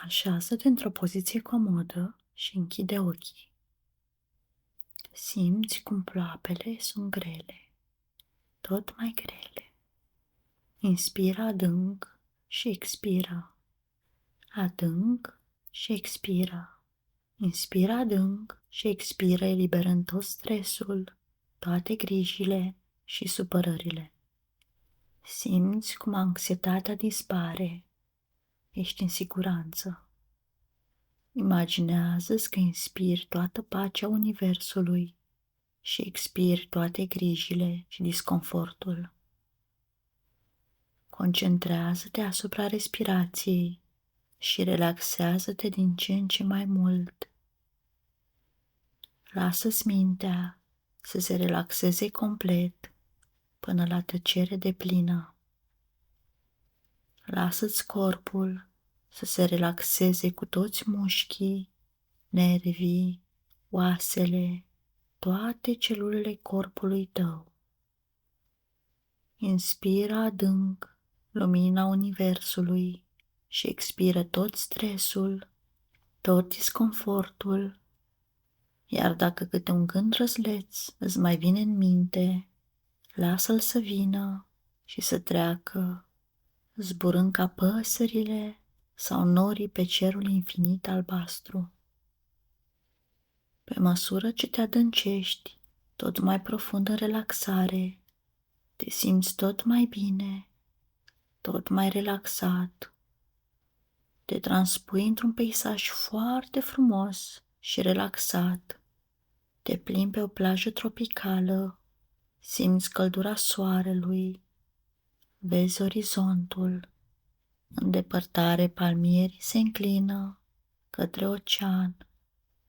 Așează-te într-o poziție comodă și închide ochii. Simți cum ploapele sunt grele, tot mai grele. Inspiră adânc și expiră. Adânc și expiră. Inspiră adânc și expiră, eliberând tot stresul, toate grijile și supărările. Simți cum anxietatea dispare. Ești în siguranță. Imaginează-ți că inspiri toată pacea universului și expiri toate grijile și disconfortul. Concentrează-te asupra respirației și relaxează-te din ce în ce mai mult. Lasă-ți mintea să se relaxeze complet până la tăcere deplină. Lasă-ți corpul să se relaxeze cu toți mușchii, nervii, oasele, toate celulele corpului tău. Inspiră adânc lumina universului și expiră tot stresul, tot disconfortul, iar dacă câte un gând răzleț îți mai vine în minte, lasă-l să vină și să treacă, zburând ca păsările sau norii pe cerul infinit albastru. Pe măsură ce te adâncești tot mai profund în relaxare, te simți tot mai bine, tot mai relaxat. Te transpui într-un peisaj foarte frumos și relaxat. Te plimbi pe o plajă tropicală, simți căldura soarelui, vezi orizontul. În depărtare palmierii se înclină către ocean.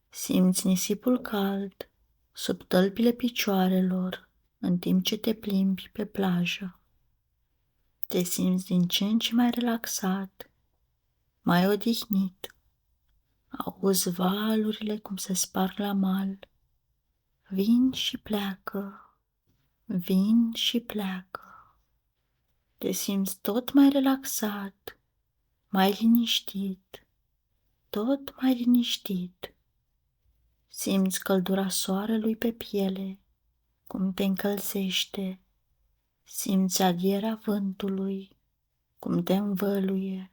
Simți nisipul cald sub tălpile picioarelor în timp ce te plimbi pe plajă. Te simți din ce în ce mai relaxat, mai odihnit. Auzi valurile cum se sparg la mal. Vin și pleacă, vin și pleacă. Te simți tot mai relaxat, mai liniștit, tot mai liniștit. Simți căldura soarelui pe piele, cum te încălzește. Simți adierea vântului, cum te învăluie,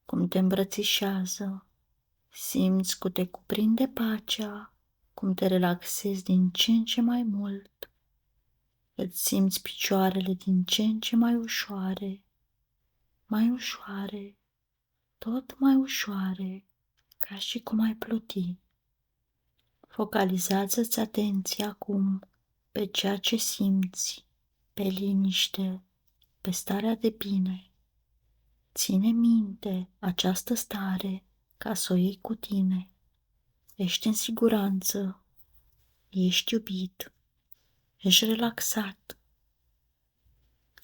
cum te îmbrățișează. Simți cum te cuprinde pacea, cum te relaxezi din ce în ce mai mult. Îți simți picioarele din ce în ce mai ușoare, tot mai ușoare, ca și cum ai pluti. Focalizează-ți atenția acum pe ceea ce simți, pe liniște, pe starea de bine. Ține minte această stare ca să o iei cu tine. Ești în siguranță, ești iubit, ești relaxat.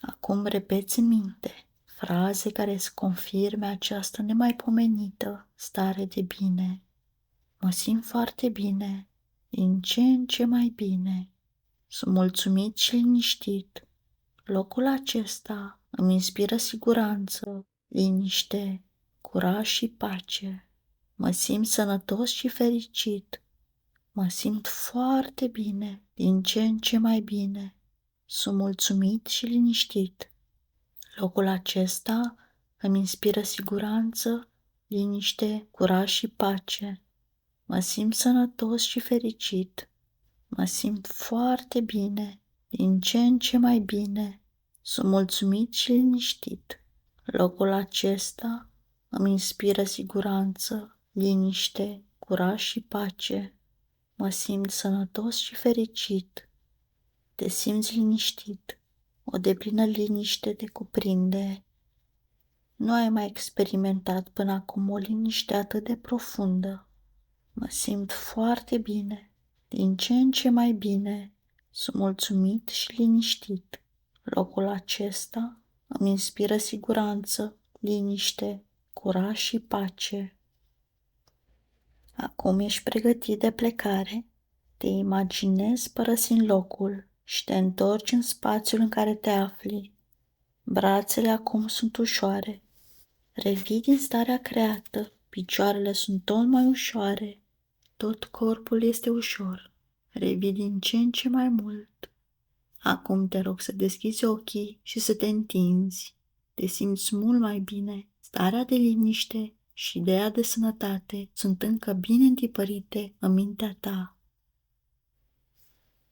Acum repeți în minte fraze care să confirme această nemaipomenită stare de bine. Mă simt foarte bine, din ce în ce mai bine. Sunt mulțumit și liniștit. Locul acesta îmi inspiră siguranță, liniște, curaj și pace. Mă simt sănătos și fericit. Mă simt foarte bine, din ce în ce mai bine. Sunt mulțumit și liniștit. Locul acesta îmi inspiră siguranță, liniște, curaj și pace. Mă simt sănătos și fericit. Mă simt foarte bine, din ce în ce mai bine. Sunt mulțumit și liniștit. Locul acesta îmi inspiră siguranță, liniște, curaj și pace. Mă simt sănătos și fericit. Te simți liniștit. O deplină liniște te cuprinde. Nu ai mai experimentat până acum o liniște atât de profundă. Mă simt foarte bine, din ce în ce mai bine. Sunt mulțumit și liniștit. Locul acesta îmi inspiră siguranță, liniște, curaj și pace. Acum ești pregătit de plecare? Te imaginezi părăsind locul și te întorci în spațiul în care te afli. Brațele acum sunt ușoare. Revii din starea creată Picioarele sunt tot mai ușoare, tot corpul este ușor. Revii din ce în ce mai mult. Acum te rog să deschizi ochii și să te întinzi. Te simți mult mai bine. Starea de liniște și ideea de sănătate sunt încă bine întipărite în mintea ta.